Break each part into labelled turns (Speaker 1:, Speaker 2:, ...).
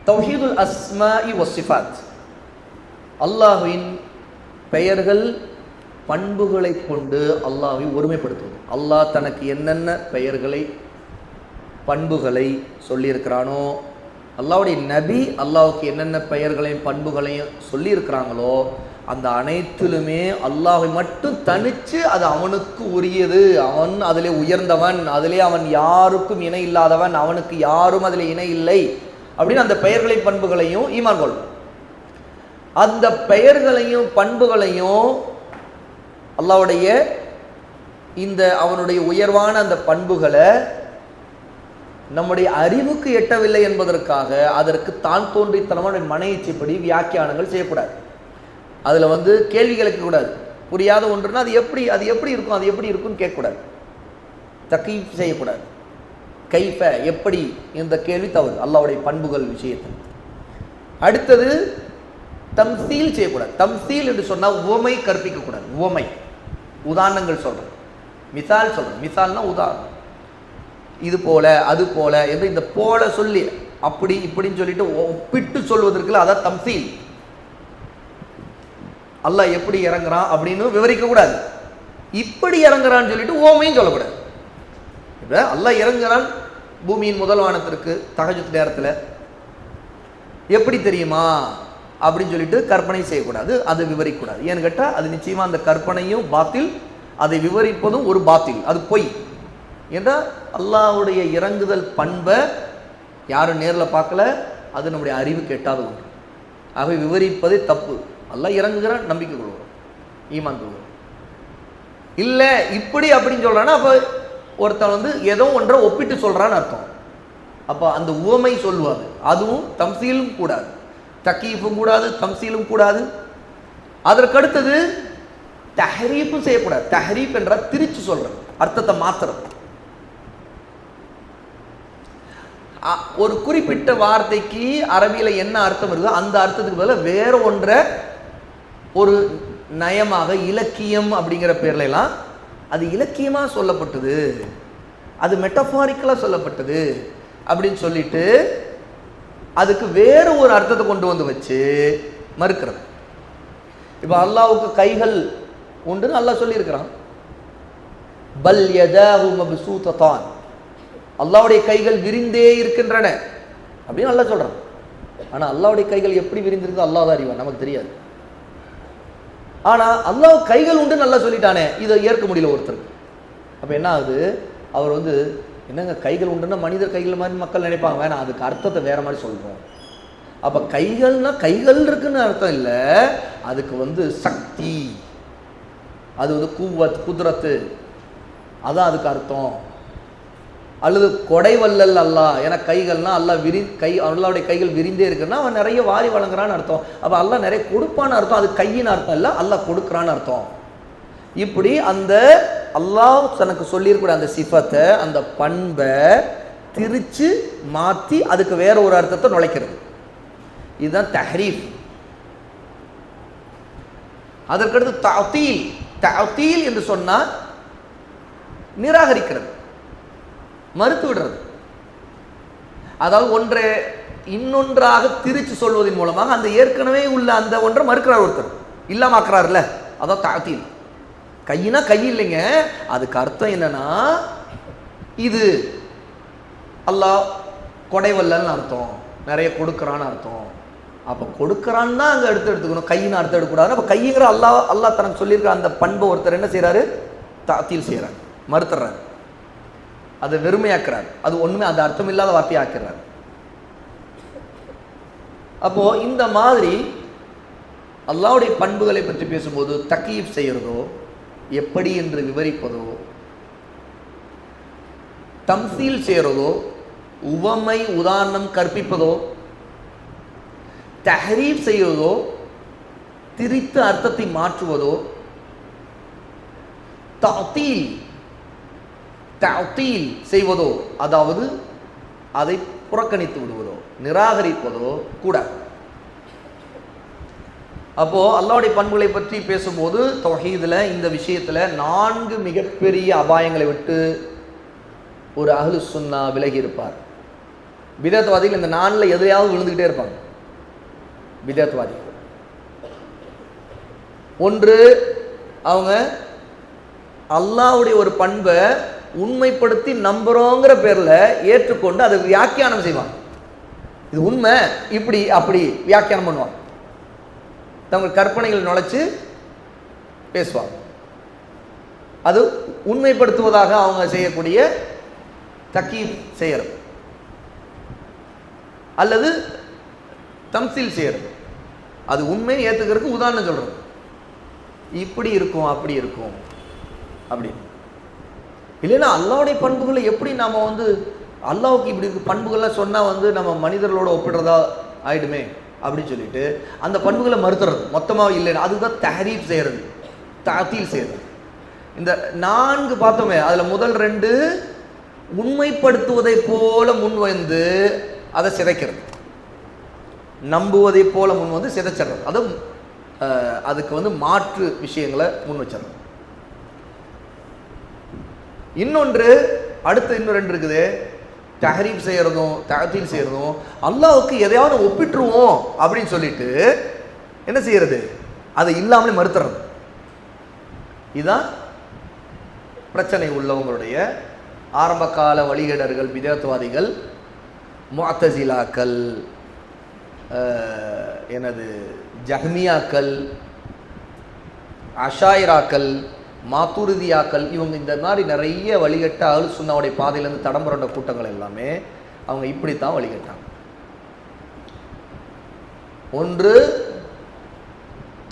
Speaker 1: தௌஹீதுல் அஸ்மாஇ வஸ்ஸிஃபாத், அல்லாஹ்வின் பெயர்கள் பண்புகளை கொண்டு அல்லாஹ்வை ஒருமைப்படுத்துவது. அல்லாஹ் தனக்கு என்னென்ன பெயர்களை பண்புகளை சொல்லியிருக்கிறானோ, அல்லாஹ்வுடைய நபி அல்லாஹ்வுக்கு என்னென்ன பெயர்களையும் பண்புகளையும் சொல்லியிருக்கிறாங்களோ, அந்த அனைத்திலுமே அல்லாஹ்வை மட்டும் தனித்து அது அவனுக்கு உரியது, அவன் அதிலே உயர்ந்தவன், அதிலே அவன் யாருக்கும் இணை இல்லாதவன், அவனுக்கு யாரும் அதில் இணை இல்லை அப்படின்னு அந்த பெயர்களையும் பண்புகளையும் ஈமான் கொள்ளும். அந்த பெயர்களையும் பண்புகளையும் அல்லாஹ்வுடைய இந்த அவனுடைய உயர்வான அந்த பண்புகளை நம்முடைய அறிவுக்கு எட்டவில்லை என்பதற்காக அதற்கு தான் தோன்றித்தனமான மனையிச்சைப்படி வியாக்கியானங்கள் செய்யக்கூடாது. அதில் கேள்வி கேட்கக்கூடாது. புரியாத ஒன்றுனா அது எப்படி இருக்கும், அது எப்படி இருக்குன்னு கேட்கக்கூடாது. தகீஃப் செய்யக்கூடாது. கைஃப எப்படி, இந்த கேள்வி தவறு அல்லாஹ்வுடைய பண்புகள் விஷயத்தில். அடுத்தது தம்சீல் செய்யக்கூடாது. தம்சீல் என்று சொன்னால் உவமை கற்பிக்கக்கூடாது. உவமை, உதாரணங்கள் சொல்கிறேன், மிசால் சொல்கிறேன். மிசால்னா உதாரணம். இது போல அது போல என்று இந்த போல சொல்லி அப்படி இப்படின்னு சொல்லிட்டு ஒப்பிட்டு சொல்வதற்குள்ள அதான் தம்சீல். அல்லாஹ் எப்படி இறங்குறான் அப்படின்னு விவரிக்க கூடாது. இப்படி இறங்குறான்னு சொல்லிட்டு ஓமையும் சொல்லக்கூடாது. இப்போ அல்லாஹ் இறங்குறான் பூமியின் முதல் வானத்திற்கு தஹஜ்ஜுத் நேரத்தில், எப்படி தெரியுமா அப்படின்னு சொல்லிட்டு கற்பனை செய்யக்கூடாது, அதை விவரிக்கக்கூடாது. ஏன்னு கேட்டால் அது நிச்சயமாக அந்த கற்பனையும் பாத்தில், அதை விவரிப்பதும் ஒரு பாத்தில், அது பொய். ஏன்னா அல்லாஹ்வுடைய இறங்குதல் பண்பை யாரும் நேரில் பார்க்கல, அது நம்முடைய அறிவுக்கு எட்டாத ஒன்று. ஆகவே விவரிப்பதே தப்பு. அல்லாஹ் இறங்குகிறான், நம்பிக்கை கொள்வோம், ஈமான் கொள்வோம். இல்லை இப்படி அப்படின்னு சொல்கிறான்னா அப்போ ஒருத்தன் ஏதோ ஒன்றை ஒப்பிட்டு சொல்கிறான்னு அர்த்தம். அப்போ அந்த உவமை சொல்லுவாது, அதுவும் தம்சீலும் கூடாது, தக்கீஃபும் கூடாது, தம்சீலும் கூடாது. அதற்கடுத்தது தஹரீஃபும் செய்யக்கூடாது. தஹரீஃப் என்றால் திரிச்சு சொல்கிறது, அர்த்தத்தை மாத்திரம். ஒரு குறிப்பிட்ட வார்த்தைக்கு அரபியில் என்ன அர்த்தம் இருக்குதோ அந்த அர்த்தத்துக்கு பதிலாக வேற ஒன்றை ஒரு நயமாக இலக்கியம் அப்படிங்கிற பேர்ல எல்லாம் அது இலக்கியமாக சொல்லப்பட்டது, அது மெட்டஃபாரிக்கலாக சொல்லப்பட்டது அப்படின்னு சொல்லிட்டு அதுக்கு வேற ஒரு அர்த்தத்தை கொண்டு வச்சு மறுக்கிறது. இப்போ அல்லாஹ்வுக்கு கைகள் உண்டுன்னு அல்லாஹ் சொல்லியிருக்கிறான். பல் யதாஹு மப்சூததான், அல்லாஹ்வுடைய கைகள் விரிந்தே இருக்கின்றன அப்படின்னு அல்லாஹ் சொல்றான். ஆனால் அல்லாஹ்வுடைய கைகள் எப்படி விரிந்திருக்கு அல்லாஹ் தான் அறிவான், நமக்கு தெரியாது. ஆனால் அல்லாஹ் கைகள் உண்டு நல்லா சொல்லிட்டானே, இதை ஏற்க முடியல ஒருத்தருக்கு. அப்போ என்ன ஆகுது, அவர் என்னங்க கைகள் உண்டுன்னா மனிதர் கைகள் மாதிரி மக்கள் நினைப்பாங்க, வேணாம் அதுக்கு அர்த்தத்தை வேற மாதிரி சொல்கிறோம். அப்போ கைகள்னா கைகள் இருக்குன்னு அர்த்தம் இல்லை, அதுக்கு சக்தி, அது கூவத் குதிரத்து, அதான் அதுக்கு அர்த்தம். அல்லது கொடைவல்லல் அல்லாஹ், ஏன்னா கைகள்னா அல்லாஹ் அல்லாஹ்வுடைய கைகள் விரிந்தே இருக்குன்னா அவன் நிறைய வாரி வழங்குறான்னு அர்த்தம். அப்போ அல்லாஹ் நிறைய கொடுப்பான்னு அர்த்தம், அது கையின் அர்த்தம் இல்லை, அல்லாஹ் கொடுக்குறான்னு அர்த்தம். இப்படி அந்த அல்லாஹ் தனக்கு சொல்லியிருக்கூடிய அந்த சிஃபத்தை, அந்த பண்பை திரிச்சு மாற்றி அதுக்கு வேற ஒரு அர்த்தத்தை நுழைக்கிறது, இதுதான் தஹ்ரீஃப். அதற்கடுத்து தஅதீல். தஅதீல் என்று சொன்னால் நிராகரிக்கிறது, மறுத்து விடுறது. அதாவது ஒன்றை இன்னொன்றாக திரிச்சு சொல்வதன் மூலமாக அந்த ஏற்கனவே உள்ள அந்த ஒன்றை மறுக்கிறார், ஒருத்தர் இல்லாமக்கிறார்ல, அதான் தஅதீல். கையினா கை இல்லைங்க, அதுக்கு அர்த்தம் என்னன்னா இது அல்லாஹ் கொடைவல்லன்னு அர்த்தம், நிறைய கொடுக்குறான்னு அர்த்தம். அப்போ கொடுக்குறான்னு தான் அங்கே எடுத்துக்கணும், கையின்னு அர்த்தம் எடுக்கக்கூடாது. அப்போ கைங்கிற அல்லாஹ் தனக்கு சொல்லியிருக்கிற அந்த பண்பை ஒருத்தர் என்ன செய்கிறாரு, தஅதீல் செய்கிறார், மறுத்துறாரு, அதை வெறுமையாக்குறாரு, அது ஒன்றுமே அந்த அர்த்தம் இல்லாத வார்த்தையை ஆக்கிறார். அப்போ இந்த மாதிரி அல்லாஹ்வுடைய பண்புகளை பற்றி பேசும்போது தக்யீஃப் செய்கிறதோ, எப்படி என்று விவரிப்பதோ, தம்சீல் செய்கிறதோ, உவமை உதாரணம் கற்பிப்பதோ, தஹ்ரீஃப் செய்வதோ, திரித்து அர்த்தத்தை மாற்றுவதோ, தஅதீல் செய்வதோ, அதாவது அதை புறக்கணித்து விடுவதோ, நிராகரிப்பதோ கூடாது. அப்போ அல்லாஹ்வுடைய பண்புகளை பற்றி பேசும்போது தௌஹீதுல இந்த விஷயத்துல 4 மிகப்பெரிய அபாயங்களை விட்டு ஒரு அஹ்லு சுன்னா விலகி இருப்பார். பிதத்வாதிகள் இந்த நான்கில் எதையாவது விழுந்துக்கிட்டே இருப்பாங்க. பிதத்வாதிகள் ஒன்று, அவங்க அல்லாஹ்வுடைய ஒரு பண்பை உண்மைப்படுத்தி நம்புறோங்கிற பேரில் ஏற்றுக்கொண்டு அதை வியாக்கியானம் செய்வாங்க. இது உண்மை, இப்படி அப்படி வியாக்கியானம் பண்ணுவாங்க. தங்கள் கற்பனைகள் நுழைச்சு பேசுவாங்க. அது உண்மைப்படுத்துவதாக அவங்க செய்யக்கூடிய தக்கீப் செய்யறது அல்லது தம்சீல் செய்யறது. அது உண்மையை ஏற்றுக்கிறதுக்கு உதாரணம் சொல்றது. இப்படி இருக்கும், அப்படி இருக்கும் அப்படி. இல்லைன்னா அல்லாஹ்வுடைய பண்புகளை எப்படி நாம அல்லாஹ்வுக்கு இப்படி பண்புகள்லாம் சொன்னால் நம்ம மனிதர்களோட ஒப்பிடுறதா ஆயிடுமே அப்படின்னு சொல்லிட்டு அந்த பண்புகளை மறுத்துறது மொத்தமாக இல்லைன்னா அதுதான் தஹரீஃப் செய்கிறது, தஅதீல் செய்கிறது. இந்த 4 பார்த்தோமே, அதில் முதல் 2 உண்மைப்படுத்துவதை போல முன் வந்து அதை சிதைக்கிறது, நம்புவதை போல முன் வந்து சிதைச்சிடுறது. அதுக்கு மாற்று விஷயங்களை முன் வச்சிடறது. இன்னொன்று, அடுத்து இன்னும் 2 இருக்குது. தஹரீஃப் செய்யறதும் தஅதீல் செய்யறதும். அல்லாஹ்வுக்கு எதையாவது ஒப்பிட்டுருவோம் அப்படின்னு சொல்லிட்டு என்ன செய்யறது, அதை இல்லாமலே மறுத்துறது. இதுதான் பிரச்சனை உள்ளவங்களுடைய ஆரம்ப கால வழிகேடர்கள், பிதத்வாதிகள், முஅத்தஸிலாக்கள், ஜஹ்மியாக்கள், அஷாயிராக்கள், மாத்துரிதியாக்கள். இவங்க இந்த மாதிரி நிறைய வழிகட்ட அஹ்லுஸ் சுன்னாவுடைய பாதையிலேருந்து தடம் புரண்ட கூட்டங்கள் எல்லாமே அவங்க இப்படித்தான் வழிகட்டாங்க. ஒன்று,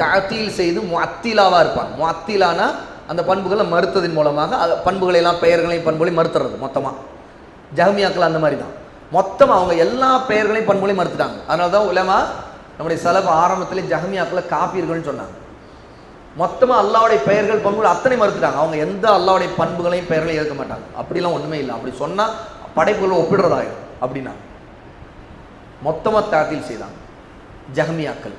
Speaker 1: தஅதீல் செய்து முஅத்திலாவாக இருப்பாங்க. முஅத்திலானா அந்த பண்புகளை மறுத்ததின் மூலமாக பண்புகளை எல்லாம் பெயர்களையும் பண்புகளையும் மறுத்துறது மொத்தமாக. ஜஹ்மியாக்கள் அந்த மாதிரி தான், மொத்தமாக அவங்க எல்லா பெயர்களையும் பண்புகளையும் மறுத்துட்டாங்க. அதனால தான் உலமா நம்முடைய சலஃப் ஆரம்பத்திலே ஜஹ்மியாக்களை காஃபிர்கள்னு சொன்னாங்க. மொத்தமாக அல்லாஹ்வுடைய பெயர்கள் பண்புகள் அத்தனை மறுத்துட்டாங்க. அவங்க எந்த அல்லாஹ்வுடைய பண்புகளையும் பெயர்களையும் ஏற்க மாட்டாங்க. அப்படிலாம் ஒன்றுமே இல்லை. அப்படி சொன்னால் படைப்புகளை ஒப்பிடுறதாயிடும் அப்படின்னா மொத்தமாக தஅதீல் செய்தாங்க ஜஹ்மியாக்கள்.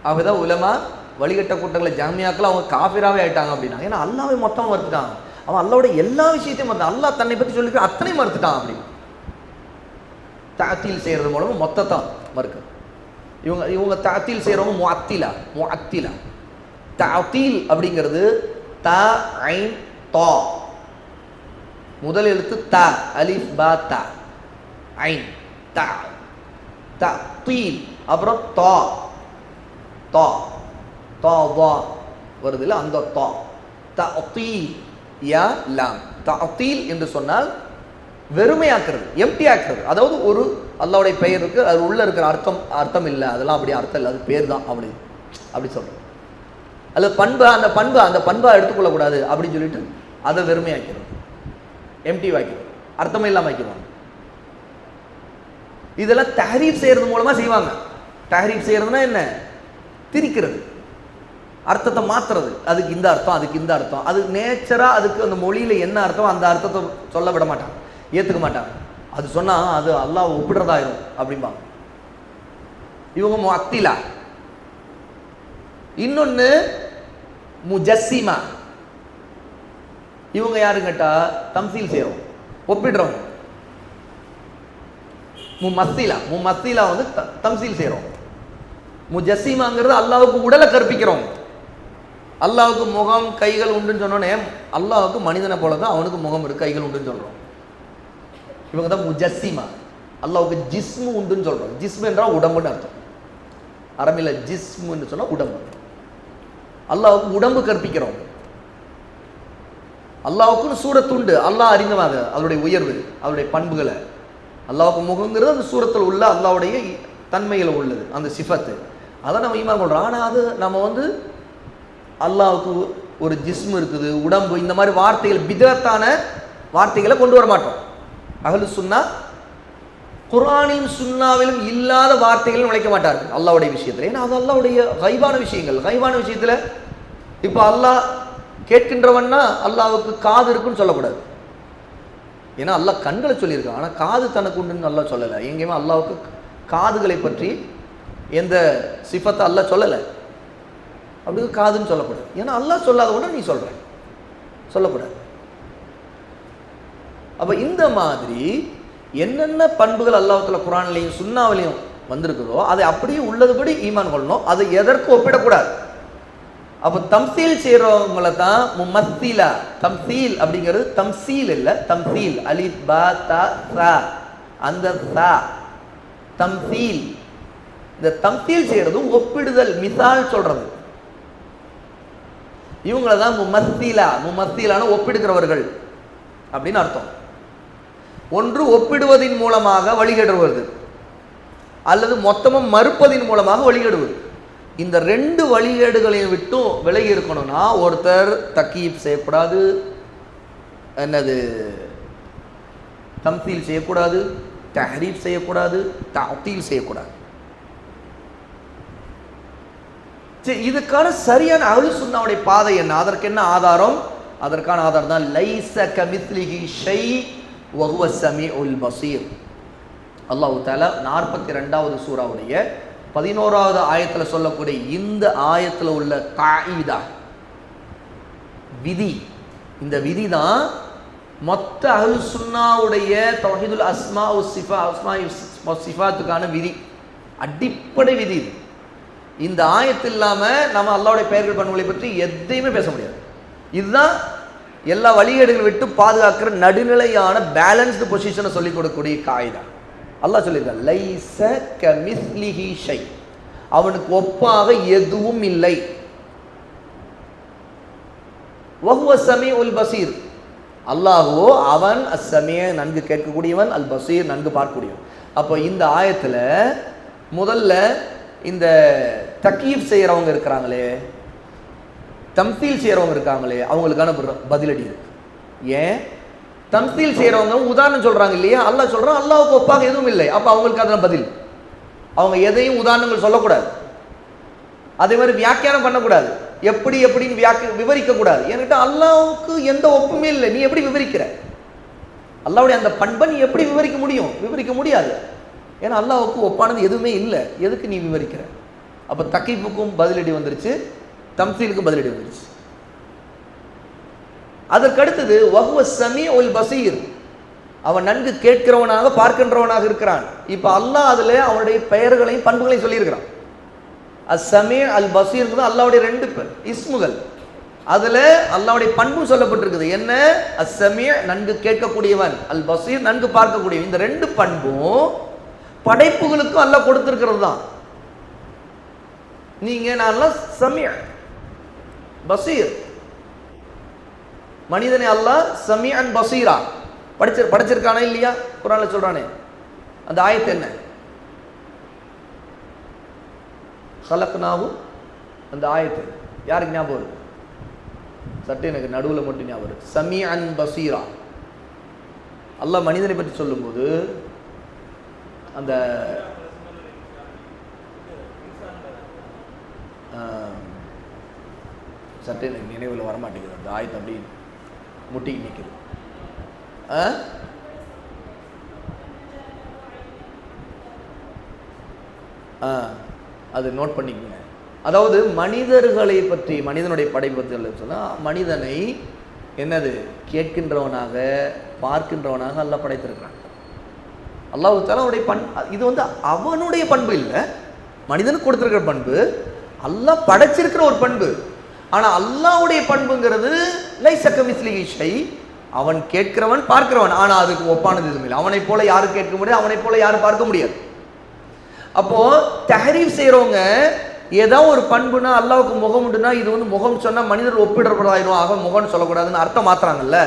Speaker 1: அவதான் உலமா வழிகட்ட கூட்டங்களை ஜஹ்மியாக்கள் அவங்க காஃபிராவே ஆயிட்டாங்க அப்படின்னா. ஏன்னா அல்லாஹ்வை மொத்தமாக மறுத்துட்டாங்க. அவன் அல்லாஹ்வுடைய எல்லா விஷயத்தையும் மறுத்தான். அல்லாஹ் தன்னை பற்றி சொல்லிக்க அத்தனை மறுத்துட்டான். அப்படின்னு தஅதீல் செய்கிறது மூலமாக மொத்தத்தை மறுக்க. இவங்க தஅதீல் செய்கிறவங்க முஅத்திலா. தஅதீல் அப்படிங்கிறது த ஐன் தா, முதல் எழுத்து த, அலிஃப் பா த, ஐன் த, தஅதீல். அப்புறம் தா தா தா வா வருது இல்லை, அந்த தா. தஅதீல் யா லாம். தஅதீல் என்று சொன்னால் வெறுமையாக்குறது, எம்டி ஆக்குறது. அதாவது ஒரு அல்லாஹ்வுடைய பெயர் இருக்கு, அது உள்ள இருக்கிற அர்த்தம் இல்லை, அதெல்லாம் அப்படி அர்த்தம் இல்லை, அது பேர் தான் அப்படி சொல்றது. அல்ல அந்த பண்பை எடுத்துக்கொள்ளக்கூடாது அப்படின்னு சொல்லிட்டு அதை வெறுமையாக்கிறது, எம்டி வாக்கிறது, அர்த்தமே இல்லாமல் வைக்கிறாங்க. இதெல்லாம் தஹரீஃப் செய்யறது மூலமா செய்வாங்க. தஹரீஃப் செய்யறதுனா என்ன, திரிக்கிறது, அர்த்தத்தை மாத்துறது. அதுக்கு இந்த அர்த்தம், அதுக்கு இந்த அர்த்தம், அது நேச்சரா அதுக்கு அந்த மொழியில என்ன அர்த்தம் அந்த அர்த்தத்தை சொல்ல விட மாட்டாங்க, ஏத்துக்க மாட்டாங்க. அது சொன்னா அது அல்லாஹ் ஒப்பிடுறதாயிரும் அப்படிம்பாங்க. இவங்க முஅத்திலா. இன்னொன்னு முஜஸ்ஸிமா. இவங்க யாரு கேட்டா தம்சீல் செய்யறோம், ஒப்பிடுறவங்க. முமஸ்ஸிலா தம்சீல் செய்யறோம். முஜஸ்ஸிமாங்கிறது அல்லாஹ்வுக்கு உடலை கற்பிக்கிறோம். அல்லாஹ்வுக்கு முகம் கைகள் உண்டுன்னு சொன்னோன்னே அல்லாஹ்வுக்கு மனிதனை போல தான் அவனுக்கு முகம் இருக்கு, கைகள் உண்டுன்னு சொல்றோம். இவங்க தான் முஜஸ்ஸிமா. அல்லாஹ்வுக்கு ஜிஸ்மு உண்டுன்னு சொல்றோம். ஜிஸ்மு என்றால் உடம்புன்னு அர்த்தம். அரபில ஜிஸ்முன்னு சொன்னா உடம்பு. அல்லாஹ்வுக்கு உடம்பு கற்பிக்கிறோம். அல்லாஹ்வுக்குன்னு சூரத்து உண்டு, அல்லாஹ் அறிந்தவாங்க அதனுடைய உயர்வு, அதனுடைய பண்புகளை. அல்லாஹ்வுக்கு முகங்கிறது அந்த சூரத்தில் உள்ள அல்லாஹ்வுடைய தன்மையில் உள்ளது, அந்த சிஃபத்து. அதை நம்ம ஈமான் கொள்றோம். ஆனால் அது நம்ம அல்லாஹ்வுக்கு ஒரு ஜிஸ்மு இருக்குது, உடம்பு, இந்த மாதிரி வார்த்தைகள், பிதத்தான வார்த்தைகளை கொண்டு வர மாட்டோம். அஹ்லுஸ் சுன்னா குர்ஆனிலும் சுன்னாவிலும் இல்லாத வார்த்தைகளும் நுழைக்க மாட்டார்கள் அல்லாஹ்வுடைய விஷயத்தில். ஏன்னா அது அல்லாஹ்வுடைய கைபான விஷயங்கள். கைபான விஷயத்தில் இப்போ அல்லாஹ் கேட்கின்றவன்னா அல்லாஹ்வுக்கு காது இருக்குன்னு சொல்லக்கூடாது. ஏன்னா அல்லாஹ் கண்களை சொல்லியிருக்கான், ஆனால் காது தனக்கு உண்டுன்னு அல்லாஹ் சொல்லலை. எங்கேயுமே அல்லாஹ்வுக்கு காதுகளை பற்றி எந்த சிஃபத்தை அல்லாஹ் சொல்லலை. அப்படி காதுன்னு சொல்லக்கூடாது. ஏன்னா அல்லாஹ் சொல்லாத ஒன்று நீ சொல்ற சொல்லக்கூடாது. அப்போ இந்த மாதிரி என்னென்ன பண்புகள் அல்லாஹ்வுல குர்ஆன்லயும் சுன்னாவிலையும் வந்திருக்குதோ அதை அப்படியே உள்ளதுபடி ஈமான் கொள்ளணும். அதை எதற்கு ஒப்பிடக்கூடாது. அப்போ தம்சீல் செய்கிறவங்கள தான் முமஸ்ஸிலா. தம்சீல் அப்படிங்கிறது தம்சீல் இல்லை, தம்சீல் அலிஃப் பா தா சா, அந்த சா தம்சீல். இந்த தம்சீல் செய்கிறது ஒப்பிடுதல், மிசால் சொல்றது. இவங்கள தான் முமஸ்ஸிலா. முமஸ்ஸிலான ஒப்பிடுகிறவர்கள் அப்படின்னு அர்த்தம். ஒன்று ஒப்பிடுவதின் மூலமாக வழிகேடுவது, அல்லது மொத்தமும் மறுப்பதின் மூலமாக வழிகேடுவது. இந்த ரெண்டு வழிகேடுகளையும் விட்டும் விலகி இருக்கணும்னா ஒருத்தர் தக்கீப் செய்யக்கூடாது, என்னது தம்சீல் செய்யக்கூடாது, தஹ்ரீப் செய்யக்கூடாது, தஅதீல் செய்யக்கூடாது. இதுக்கான சரியான அஹ்லுஸ் சுன்னாவுடைய பாதை என்ன? அதற்கு என்ன ஆதாரம்? அதற்கான ஆதாரம் தான் லைஸ கமிஸ்லிஹி ஷை வ ஹுவ ஸமீஉல் பஸீர். அல்லாஹ் தஆலா 42வது சூராவுடைய 11வது ஆயத்தில் சொல்லக்கூடிய இந்த ஆயத்தில் உள்ள காயிதா விதி, இந்த விதி தான் மொத்த அஹ்லுஸ் சுன்னாவுடைய தௌஹீதுல் அஸ்மா வ சிஃபாத்துக்கான விதி, அடிப்படை விதி. இந்த ஆயத்து இல்லாமல் நம்ம அல்லாஹ்வுடைய பெயர்கள் பண்புகளை பற்றி எதையுமே பேச முடியாது. இதுதான் எல்லா வழிகேடுகளை விட்டு பாதுகாக்கிற நடுநிலையான பேலன்ஸ்டு பொசிஷனை சொல்லிக் கொடுக்கக்கூடிய காயிதா. அல்லாஹ் சொல்லியிருக்கான் லைஸ கமிஸ்லிஹி ஷை, அவனுக்கு ஒப்பாக எதுவும் இல்லை. வஹுவ ஸமீஉல் பஸீர், அல்லாஹ்வோ அவன் அஸ்ஸமீ நன்கு கேட்கக்கூடியவன், அல் பஸீர் நன்கு பார்க்கக்கூடியவன். அப்போ இந்த ஆயத்தில் முதல்ல இந்த தக்கீப் செய்கிறவங்க இருக்கிறாங்களே, தம்சீல் செய்கிறவங்க இருக்காங்களே, அவங்களுக்கான பதிலடி இருக்கு. ஏன் தம்சீல் செய்கிறவங்க உதாரணம் சொல்கிறாங்க இல்லையா, அல்லாஹ் சொல்கிறான் அல்லாஹ்வுக்கு ஒப்பாக எதுவும் இல்லை. அப்போ அவங்களுக்கு அதெல்லாம் பதில். அவங்க எதையும் உதாரணங்கள் சொல்லக்கூடாது, அதே மாதிரி வியாக்கியானம் பண்ணக்கூடாது, எப்படி எப்படின்னு விவரிக்கக்கூடாது. ஏன்கிட்ட அல்லாஹ்வுக்கு எந்த ஒப்புமே இல்லை, நீ எப்படி விவரிக்கிற? அல்லாஹ்வுடைய அந்த பண்பை நீ எப்படி விவரிக்க முடியும்? விவரிக்க முடியாது. ஏன்னா அல்லாஹ்வுக்கு ஒப்பானது எதுவுமே இல்லை, எதுக்கு நீ விவரிக்கிற? அப்போ தக்கீஃபுக்கும் பதிலடி வந்துருச்சு, தம்சீலுக்கும் பதிலடி வந்துருச்சு. அதற்கடுத்தது வஹுவ ஸமீஉல் பஸீர், அவன் நன்கு கேட்கிறவனாக பார்க்கின்றவனாக இருக்கிறான். இப்போ அல்லாஹ் அதில் அவனுடைய பெயர்களையும் பண்புகளையும் சொல்லியிருக்கிறான். அஸ்ஸமீ அல் பஸீர் அல்லாஹ்வுடைய ரெண்டு இஸ்முகள், அதில் அல்லாஹ்வுடைய பண்பும் சொல்லப்பட்டிருக்குது. என்ன? அஸ்ஸமீ நன்கு கேட்கக்கூடியவன், அல் பஸீர் நன்கு பார்க்கக்கூடியவன். இந்த ரெண்டு பண்பும் படைப்புகளுக்கும் அல்லாஹ் கொடுத்திருக்கிறது தான். நீங்க நான் சமீ பஸீர், மனிதனை அல்லாஹ் சமீஅன் பஸீரா படைச்சிருக்கானே இல்லையா? குர்ஆன்ல சொல்றானே, அந்த ஆயத்து என்ன? ஹலக்னாஹு, அந்த ஆயத்து யாருக்கு ஞாபகம் இருக்கு? சட்டை எனக்கு நடுவில் மட்டும் ஞாபகம் இருக்கு. சமீஅன் பஸீரா. அல்லாஹ் மனிதனை பற்றி சொல்லும்போது அந்த சட்டை எனக்கு நினைவில் வரமாட்டேங்குது. அந்த ஆயத்தை அப்படி முட்டிக்கு நிற்குது. அது நோட் பண்ணிக்கோங்க. அதாவது மனிதர்களை பற்றி, மனிதனுடைய படைப்பு பற்றி சொன்னால் மனிதனை என்னது கேட்கின்றவனாக பார்க்கின்றவனாக அல்லாஹ் படைத்திருக்கிறான். அல்லாஹ் தஆலா அவருடைய இது அவனுடைய பண்பு இல்லை, மனிதனுக்கு கொடுத்திருக்கிற பண்பு, அல்லாஹ் படைச்சிருக்கிற ஒரு பண்பு. ஆனால் அல்லாஹ்வுடைய பண்புங்கிறது லைஸ கமிஸ்லிஹி ஷை, அவன் கேட்கிறவன் பார்க்கிறவன், ஆனால் அதுக்கு ஒப்பானது எதுவும் இல்லை. அவனை போல யாரும் கேட்க முடியாது, அவனை போல யாரும் பார்க்க முடியாது. அப்போ தஹ்ரீஃப் செய்கிறவங்க ஏதாவது ஒரு பண்புனா அல்லாஹ்வுக்கு முகம் உண்டுனா இது முகம் சொன்னால் மனிதர் ஒப்பிடப்படாயிரும், ஆக முகம்னு சொல்லக்கூடாதுன்னு அர்த்தம் மாத்துறாங்கல்ல.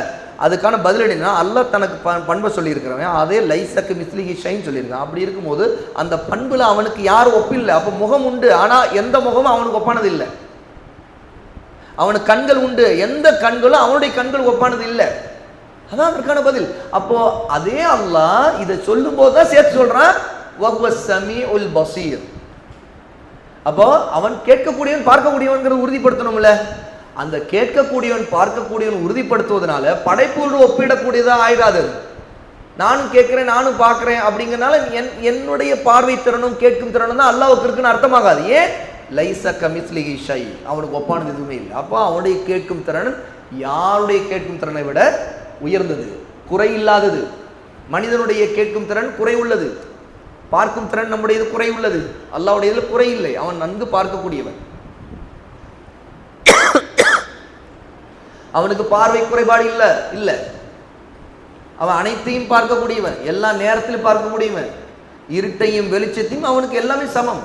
Speaker 1: அதுக்கான பதிலடினா அல்லாஹ் தனக்கு பண்பை சொல்லியிருக்கிறவன் அதே லைஸக்கு மிஸ்லிஹி ஷைன்னு சொல்லியிருக்கான். அப்படி இருக்கும்போது அந்த பண்புல அவனுக்கு யாரும் ஒப்பில்லை. அப்போ முகம் உண்டு, ஆனால் எந்த முகமும் அவனுக்கு ஒப்பானது இல்லை. அவனுக்கு கண்கள் உண்டு, எந்த கண்களும் அவனுடைய கண்கள் ஒப்பானது இல்லை. அதான் அதற்கான பதில். அப்போ அதே அல்லாஹ் இதை சொல்லும் போது தான் சேர்த்து சொல்றான் வஹுவ ஸமீஉல் பஸீர். அப்போ அவன் கேட்கக்கூடியவன் பார்க்கக்கூடியவன்கிறது உறுதிப்படுத்தணும்ல. அந்த கேட்கக்கூடியவன் பார்க்கக்கூடியவன் உறுதிப்படுத்துவதனால படைப்புகளோடு ஒப்பிடக்கூடியதாக ஆயிடாது. நானும் கேட்கிறேன் நானும் பார்க்கிறேன் அப்படிங்கிறனால என்னுடைய பார்வை திறனும் கேட்கும் திறனும் தான் அல்லாஹ்வுக்கு இருக்குன்னு அர்த்தமாகாது. ஏன்? லைஸ கமிஸ்லிஹி ஷை, அவனுக்கு ஒப்பானது எதுவுமே இல்லை. அப்போ அவனுடைய கேட்கும் திறன் யாருடைய கேட்கும் திறனை விட உயர்ந்தது, குறை இல்லாதது. மனிதனுடைய கேட்கும் திறன் குறை உள்ளது, பார்க்கும் திறன் நம்முடையது குறை உள்ளது. அல்லாஹ்வுடையதுல குறை இல்லை, அவன் நன்கு பார்க்கக்கூடியவன். அவனுக்கு பார்வை குறைபாடு இல்ல, அவன் அனைத்தையும் பார்க்கக்கூடியவன், எல்லா நேரத்திலும் பார்க்கக்கூடியவன். இருட்டையும் வெளிச்சத்தையும் அவனுக்கு எல்லாமே சமம்.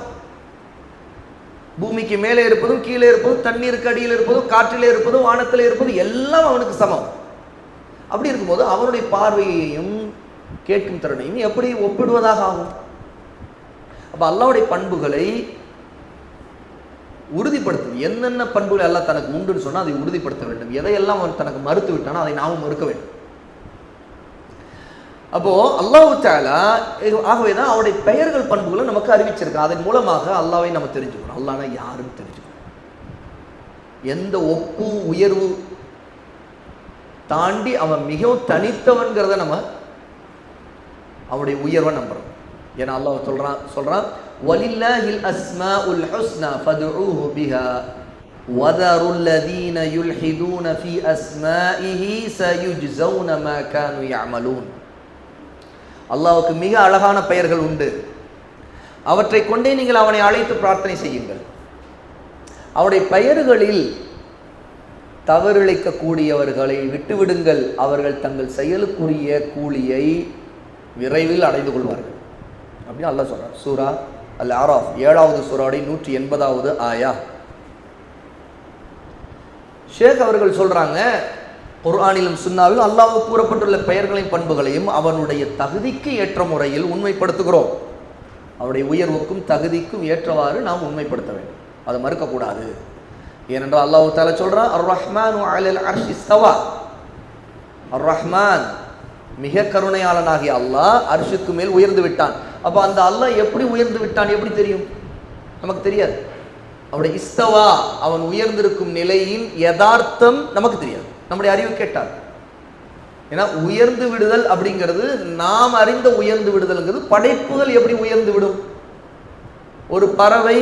Speaker 1: பூமிக்கு மேலே இருப்பதும் கீழே இருப்பதும், தண்ணீருக்கு அடியில் இருப்பதும், காற்றிலே இருப்பதும், வானத்திலே இருப்பதும் எல்லாம் அவனுக்கு சமம். அப்படி இருக்கும்போது அவனுடைய பார்வையையும் கேட்கும் திறனையும் எப்படி ஒப்பிடுவதாக ஆகும்? அப்ப அல்லாஹ்வுடைய பண்புகளை உறுதிப்படுத்தும். என்னென்ன பண்புகள் எல்லாம் தனக்கு உண்டுன்னு சொன்னா அதை உறுதிப்படுத்த வேண்டும். எதையெல்லாம் அவன் தனக்கு மறுத்து விட்டானோ அதை நாமும் மறுக்க வேண்டும். அப்போ அல்லாஹ் தஆலா ஆகவேதான் அவருடைய பெயர்கள் பண்புகளை நமக்கு அறிவிச்சிருக்கான். அதன் மூலமாக அல்லாஹ்வை நம்ம தெரிஞ்சுக்கணும். அல்லாஹ்னா யாருன்னு தெரிஞ்சுக்கணும். எந்த ஒப்பு உயர்வு தாண்டி அவன் மிகவும் தனித்தவன்கிறத நம்ம அவனுடைய உயர்வை நம்புறோம். ஏன்னா அல்லாஹ் சொல்றான் வலில்லாஹில் அஸ்மாஉல் ஹுஸ்னா ஃபதுஊஹு பிஹா வதருல் லதீன யுல்ஹிதூன ஃபீ அஸ்மாஇஹி சயுஜ்ஸௌன மா கானூ யஅமலூன். அல்லாஹ்வுக்கு மிக அழகான பெயர்கள் உண்டு, அவற்றை கொண்டே நீங்கள் அவனை அழைத்து பிரார்த்தனை செய்யுங்கள். அவருடைய பெயர்களில் தவறிழைக்கக்கூடியவர்களை விட்டுவிடுங்கள், அவர்கள் தங்கள் செயலுக்குரிய கூலியை விரைவில் அடைந்து கொள்வார்கள் அப்படின்னு அல்லாஹ் சொல்றார். சூரா அல் ஆராஃப் 7வது சூராவுடைய 180வது ஆயா. ஷேக் அவர்கள் சொல்றாங்க, குர்ஆனிலும் சுன்னாவிலும் அல்லாஹ்வுக்கு கூறப்பட்டுள்ள பெயர்களையும் பண்புகளையும் அவனுடைய தகுதிக்கு ஏற்ற முறையில் உண்மைப்படுத்துகிறோம். அவருடைய உயர்வுக்கும் தகுதிக்கும் ஏற்றவாறு நாம் உண்மைப்படுத்த வேண்டும், அதை மறுக்கக்கூடாது. ஏனென்றால் அல்லாஹ் தஆலா சொல்றான், அர் ரஹ்மானு அலல் அர்ஷி இஸ்தவா. அர் ரஹ்மான் மிக கருணையாளனாகிய அல்லாஹ் அர்ஷுக்கு மேல் உயர்ந்து விட்டான். அப்ப அந்த அல்லாஹ் எப்படி உயர்ந்து விட்டான் எப்படி தெரியும்? நமக்கு தெரியாது. அவருடைய இஸ்தவா, அவன் உயர்ந்திருக்கும் நிலையின் யதார்த்தம் நமக்கு தெரியாது, நம்முடைய அறிவு கேட்டால். ஏன்னா உயர்ந்து விடுதல் அப்படிங்கிறது நாம் அறிந்த உயர்ந்து விடுதல்ங்கிறது படைப்புகள் எப்படி உயர்ந்து விடும்? ஒரு பறவை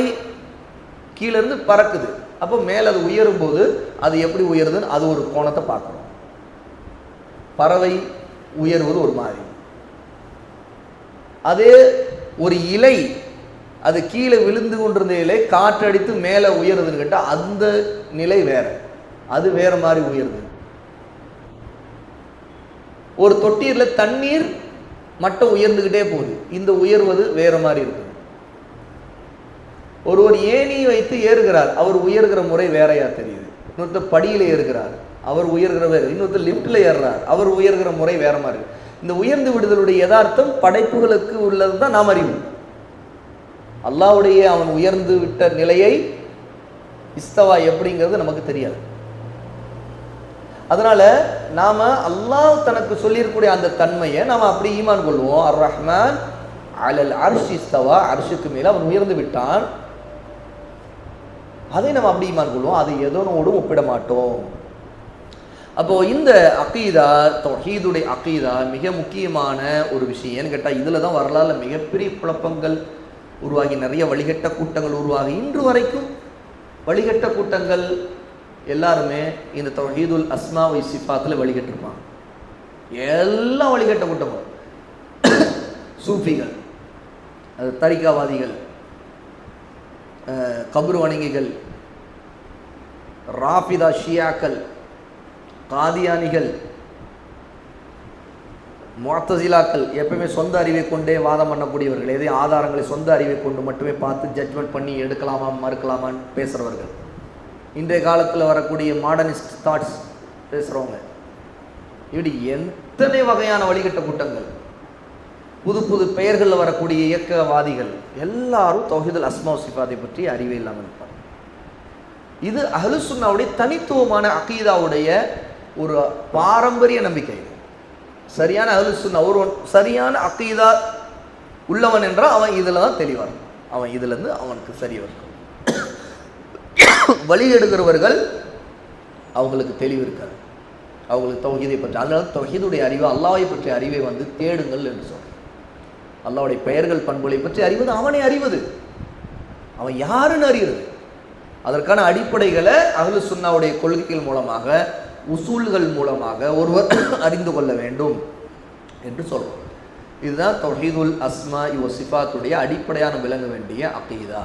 Speaker 1: கீழே இருந்து பறக்குது, அப்போ மேலே அது உயரும் போது அது எப்படி உயருதுன்னு அது ஒரு கோணத்தை பார்க்கணும். பறவை உயர்வது ஒரு மாதிரி, அதே ஒரு இலை அது கீழே விழுந்து கொண்டிருந்த இலை காற்றடித்து மேலே உயருதுன்னு கேட்டால் அந்த நிலை வேற, அது வேற மாதிரி உயருது. ஒரு தொட்டீரில் தண்ணீர் மட்டம் உயர்ந்துகிட்டே போகுது, இந்த உயர்வது வேற மாதிரி இருக்குது. ஒருவர் ஏணியை வைத்து ஏறுகிறார், அவர் உயர்கிற முறை வேறையா தெரியுது. இன்னொருத்தர் படியில் ஏறுகிறார், அவர் உயர்கிற வேறு. இன்னொருத்தர் லிப்டில் ஏறுறார், அவர் உயர்கிற முறை வேற மாதிரி. இந்த உயர்ந்து விடுதலுடைய யதார்த்தம் படைப்புகளுக்கு உள்ளது தான் நாம் அறிவோம். அல்லாஹ்வுடைய அவன் உயர்ந்து விட்ட நிலையை இஸ்தவா எப்படிங்கிறது நமக்கு தெரியாது. அதனால நாம அல்லாஹ் தனக்கு சொல்லியிருக்கக்கூடிய அந்த தன்மையை நாம அப்படி ஈமான் கொள்வோம். அர் ரஹ்மான் அலல் அர்ஷி இஸ்தவா, அர்ஷுக்கு மேல அவன் உயர்ந்து விட்டான், அதை நம்ம அப்படி ஈமான் கொள்வோம், அதை எதனோடும் ஒப்பிட மாட்டோம். அப்போ இந்த அகீதா, தௌஹீதுடைய அகீதா மிக முக்கியமான ஒரு விஷயம். ஏன்னு கேட்டால் இதில் தான் வரலாறுல மிகப்பெரிய குழப்பங்கள் உருவாகி, நிறைய வழிகட்ட கூட்டங்கள் உருவாகி, இன்று வரைக்கும் வழிகட்ட கூட்டங்கள் எல்லாருமே இந்த தௌஹீதுல் அஸ்மா வ சிஃபாத்தில் வழிகட்டிருப்பாங்க. எல்லா வழிகட்ட கூட்டமும் சூஃபிகள், அது தரிகாவாதிகள், கபரு வணங்கிகள், ராஃபிதா ஷியாக்கள், காதியானிகள், முஅத்தஸிலாக்கள், எப்பவுமே சொந்த அறிவை கொண்டே வாதம் பண்ணக்கூடியவர்கள், எதை ஆதாரங்களை சொந்த அறிவை கொண்டு மட்டுமே பார்த்து ஜட்ஜ்மெண்ட் பண்ணி எடுக்கலாமா மறுக்கலாமான்னு பேசுகிறவர்கள், இன்றைய காலத்தில் வரக்கூடிய மாடர்னிஸ்ட் தாட்ஸ் பேசுகிறவங்க, இப்படி எத்தனை வகையான வழிகட்ட கூட்டங்கள், புது புது பெயர்களில் வரக்கூடிய இயக்கவாதிகள் எல்லாரும் தௌஹீதுல் அஸ்மா சிஃபாத்தை பற்றி அறிவே இல்லாமல் இருப்பாங்க. இது அஹ்லுஸ் சுன்னாவுடைய தனித்துவமான அகீதாவுடைய ஒரு பாரம்பரிய நம்பிக்கை. சரியான அஹ்லுஸ் சுன்னா ஒரு சரியான அகீதா உள்ளவன் என்றால் அவன் இதில் தான் தெளிவான், அவன் இதிலேருந்து அவனுக்கு சரி வரும். வழி எடுக்கிறவர்கள் அவங்களுக்கு தெளிவு இருக்காது, அவங்களுக்கு தௌஹீதை பற்றி. அதனால தௌஹீதுடைய அறிவு, அல்லாஹ்வை பற்றிய அறிவை தேடுங்கள் என்று சொல்றார். அல்லாஹ்வுடைய பெயர்கள் பண்புகளை பற்றி அறிவது அவனை அறிவது, அவன் யாருன்னு அறிகிறது. அதற்கான அடிப்படைகளை அஹ்லுஸ் சுன்னாவுடைய கொள்கைகள் மூலமாக, உசூல்கள் மூலமாக ஒருவர் அறிந்து கொள்ள வேண்டும் என்று சொல்றோம். இதுதான் தௌஹீதுல் அஸ்மா வ சிஃபாத்துடைய அடிப்படையான விளங்க வேண்டிய அகீதா.